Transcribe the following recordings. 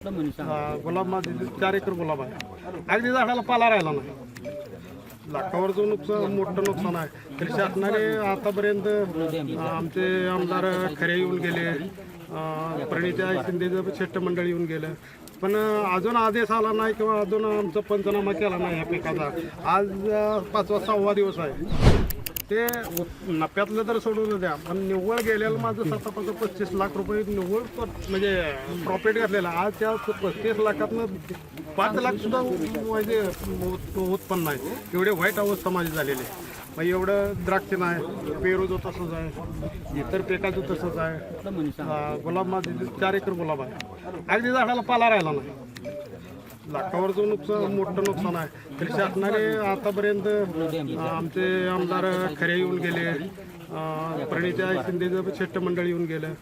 गुलाब माझे 4 एकर गुलाब आहे. अगदी झाडाला पाला राहिला नाही. लाखावरचं नुकसान मोठं नुकसान आहे. तरी शासनाने आतापर्यंत आमचे आमदार खरे येऊन गेले, प्रणिता शिंदेचं शिष्टमंडळ येऊन गेलं, पण अजून आदेश आला नाही किंवा अजून आमचा पंचनामा केला नाही या पिकाचा. आज 5वा-6वा दिवस आहे. ते नफ्यातलं तर सोडून द्या, पण निव्वळ गेलेलं माझं 27-25 लाख रुपये निव्वळ म्हणजे प्रॉफिट घातलेलं. आज त्या 35 लाखातनं 5 लाख सुद्धा म्हणजे उत्पन्न आहे. एवढे वाईट अवस्था माझी झालेली आहे. मग एवढं द्राक्ष नाही, पेरूचं तसंच आहे, इतर पिकाचं तसंच आहे. गुलाब माझे 4 एकर गुलाब आहे. अगदी झाडाला पाला राहिला नाही. लाखावरचं नुकसान मोठं नुकसान आहे. तरी शासनाने आतापर्यंत आमचे आमदार खरे येऊन गेले, प्रणिता शिंदेचं शिष्टमंडळ येऊन गेलं,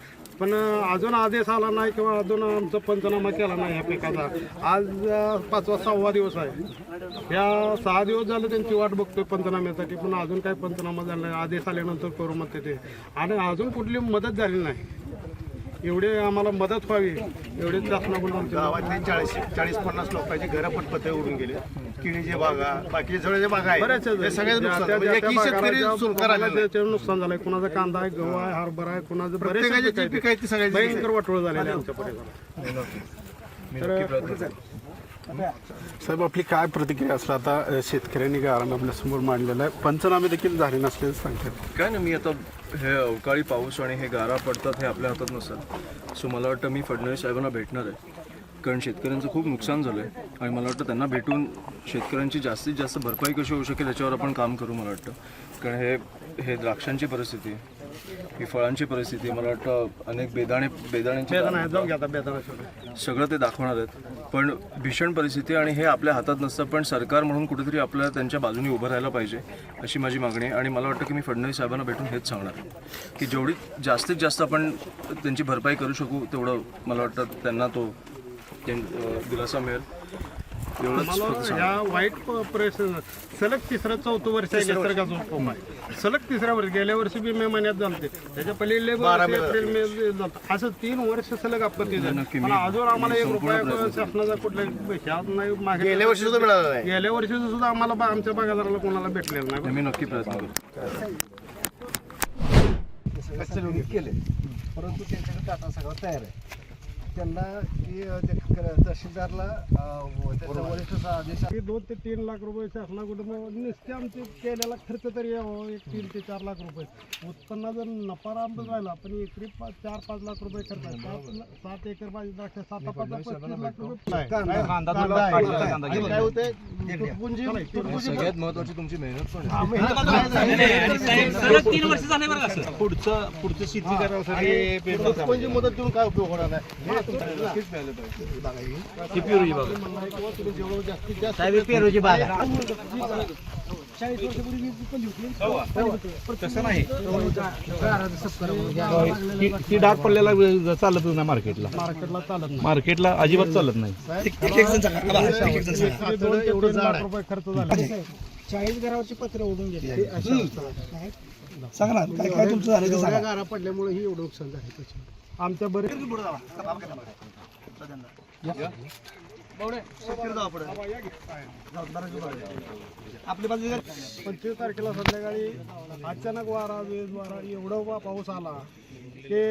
पण अजून आदेश आला नाही किंवा अजून आमचा पंचनामा केला नाही या पिकाचा. आज 5वा-6वा दिवस आहे. या 6 दिवस झालं त्यांची वाट बघतोय पंचनाम्यासाठी, पण अजून काही पंचनामा झाला नाही. आदेश आल्यानंतर करू म्हणते ते, आणि अजून कुठली मदत झाली नाही. एवढे आम्हाला मदत व्हावी एवढे शासनाकडून. गावातले 40-50 लोकांची घरं पण पत्रे उडून गेले. केळीचे बागा, बाकीचे सगळे बागा आहेत, नुकसान झालंय. कुणाचा कांदा आहे, गहू आहे, हरभरा आहे, कुणाचं भयंकर वाटोळ झालेलं आहे आमच्या परिसरात. साहेब, आपली काय प्रतिक्रिया असला? आता शेतकऱ्यांनी गारण आपल्यासमोर मांडलेलं आहे, पंचनामे देखील झाले नसले सांगतात. काय ना, मी आता हे अवकाळी पाऊस आणि हे गारा पडतात हे आपल्या हातात नसतं. सो मला वाटतं मी फडणवीस साहेबांना भेटणार आहे, कारण शेतकऱ्यांचं खूप नुकसान झालं आहे आणि मला वाटतं त्यांना भेटून शेतकऱ्यांची जास्तीत जास्त भरपाई कशी होऊ शकेल याच्यावर आपण काम करू. मला वाटतं कारण हे द्राक्षांची परिस्थिती, ही फळांची परिस्थिती, मला वाटतं अनेक बेदाण्यांची सगळं ते दाखवणार आहेत. पण भीषण परिस्थिती आणि हे आपल्या हातात नसतं, पण सरकार म्हणून कुठेतरी आपल्याला त्यांच्या बाजूने उभं राहायला पाहिजे अशी माझी मागणी आहे. आणि मला वाटतं की मी फडणवीस साहेबांना भेटून हेच सांगणार की जेवढी जास्तीत जास्त आपण त्यांची भरपाई करू शकू तेवढं मला वाटतं त्यांना तो दिलासा मिळेल. या वाईट परिस्थिती सलग 3-4 वर्ष आहे. निसर्गाचा उपक्रम आहे. सलग 3ऱ्या वर्ष, गेल्या वर्षी बी मे महिन्यात झालते, त्याच्या पहिले एप्रिल मे झालं. असं 3 वर्ष सलग आपत्ती झाली. पण अजून आम्हाला 1 रुपया शासनाचा कुठल्याही पैसा नाही. मागे गेल्या वर्षी सुद्धा मिळाला नाही. गेल्या वर्षी सुद्धा आम्हाला आमच्या बागायतदाराला कोणाला भेटलेलं नाही. मी नक्की प्रयत्न करू. केले, परंतु त्यांच्याकडे आता सगळं तयार आहे. त्यांना की तहसीलदारला वरिष्ठ आदेश 2 ते 3 लाख रुपये शासनाकडून नुसते आमचे केलेला खर्च तरी यावं. 3 ते 4 लाख रुपये उत्पन्न जर नफाराम राहिला, पण एकरी 4-5 लाख रुपये खर्च आहे. 7 एकर भाजी द्राक्ष 7-5 लाख रुपये. काय होतंय, सगळ्यात महत्वाची तुमची मेहनत पण पुढचं शेती करायसाठी मदत देऊन काय उपयोग होणार नाही. पेरूची बाग ती डाग पडलेला चालत नाही मार्केटला मार्केटला अजिबात चालत नाही. एवढं लाख रुपये खर्च झाला. 40 घरावरची पत्र ओढून गेली. सांगा ना, काय काय तुमचं झालं ते सांगा. गारा पडल्यामुळे ही एवढं नुकसान झालं. आमच्या बरेच आपल्या बाजूला 25 तारखेला संध्याकाळी अचानक वीज वारा एवढा पाऊस आला की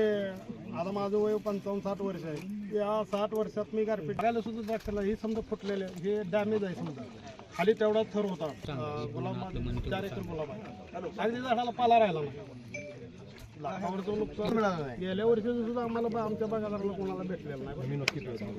आता माझं वय 55-60 वर्ष आहे. या 60 वर्षात मी गारपीट बघायला सुद्धा द्राक्षाला हे समजा फुटलेले, हे डॅमेज आहे. समजा खाली तेवढा थर होता. गुलाब 4 एकर गुलाब आहे. अगदी झाडाला पाला राहिला नाही. लाखावरचं नुकसान मिळालं नाही. गेल्या वर्षी सुद्धा आम्हाला आमच्या बागायतदाराला कोणाला भेटलेलं नाही. मी नक्की प्रयत्न करू.